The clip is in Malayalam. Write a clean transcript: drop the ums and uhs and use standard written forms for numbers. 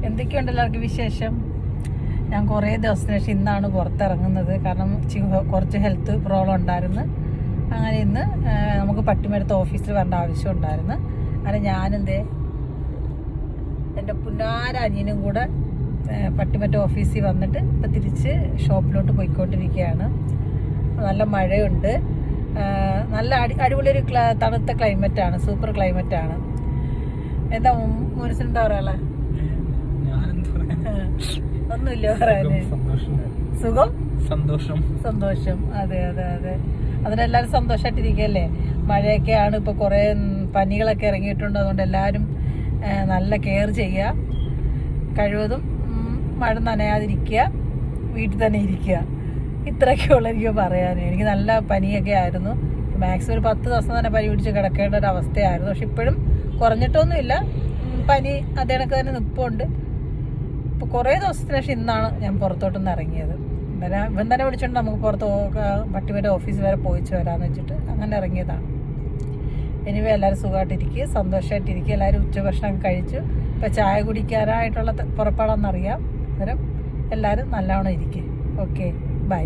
എന്തൊക്കെയുണ്ട് എല്ലാവർക്കും വിശേഷം? ഞാൻ കുറേ ദിവസത്തിന് ശേഷം ഇന്നാണ് പുറത്തിറങ്ങുന്നത്. കാരണം കുറച്ച് ഹെൽത്ത് പ്രോബ്ലം ഉണ്ടായിരുന്നു. അങ്ങനെ ഇന്ന് നമുക്ക് പട്ടിമരത്ത് ഓഫീസിൽ വരേണ്ട ആവശ്യം ഉണ്ടായിരുന്നു. അങ്ങനെ ഞാനെന്തേ എൻ്റെ പുന്നാര അനിയനും കൂടെ പട്ടിമറ്റ ഓഫീസിൽ വന്നിട്ട് ഇപ്പം തിരിച്ച് ഷോപ്പിലോട്ട് പോയിക്കൊണ്ടിരിക്കുകയാണ്. നല്ല മഴയുണ്ട്, നല്ല അടിപൊളിയൊരു തണുത്ത ക്ലൈമറ്റാണ്, സൂപ്പർ ക്ലൈമറ്റാണ്. എന്താ മനസ്സിലെന്താ പറയാ? ഒന്നുമില്ല പറയാന്. സുഖം, സന്തോഷം. അതെ അതെ അതെ, അതിനെല്ലാവരും സന്തോഷമായിട്ടിരിക്കുകയല്ലേ. മഴയൊക്കെയാണ്, ഇപ്പോൾ കുറേ പനികളൊക്കെ ഇറങ്ങിയിട്ടുണ്ട്. അതുകൊണ്ട് എല്ലാവരും നല്ല കെയർ ചെയ്യുക, കഴിവതും മഴ നനയാതിരിക്കുക, വീട്ടിൽ തന്നെ ഇരിക്കുക. ഇത്രയൊക്കെയുള്ള എനിക്ക് പറയാൻ. എനിക്ക് നല്ല പനിയൊക്കെ ആയിരുന്നു. മാക്സിമം ഒരു 10 ദിവസം തന്നെ പനി പിടിച്ച് കിടക്കേണ്ട ഒരു അവസ്ഥയായിരുന്നു. പക്ഷെ ഇപ്പോഴും കുറഞ്ഞിട്ടൊന്നുമില്ല, പനി അതേ കണക്ക് തന്നെ നിൽപ്പുണ്ട്. ഇപ്പോൾ കുറേ ദിവസത്തിന് ശേഷം ഇന്നാണ് ഞാൻ പുറത്തോട്ടൊന്ന് ഇറങ്ങിയത്. ഇവൻ തന്നെ വിളിച്ചോണ്ട് നമുക്ക് പുറത്ത് പട്ടിമറ്റ ഓഫീസ് വരെ പോയിച്ച് വരാമെന്ന് വെച്ചിട്ട് അങ്ങനെ ഇറങ്ങിയതാണ്. എനിവേ എല്ലാവരും സുഖമായിട്ടിരിക്കുക, സന്തോഷമായിട്ടിരിക്കുക. എല്ലാവരും ഉച്ചഭക്ഷണം കഴിച്ചു. ഇപ്പോൾ ചായ കുടിക്കാനായിട്ടുള്ള പുറപ്പാടാണെന്നറിയാം. അന്നേരം എല്ലാവരും നല്ലവണ്ണം ഇരിക്കുക. Okay, by.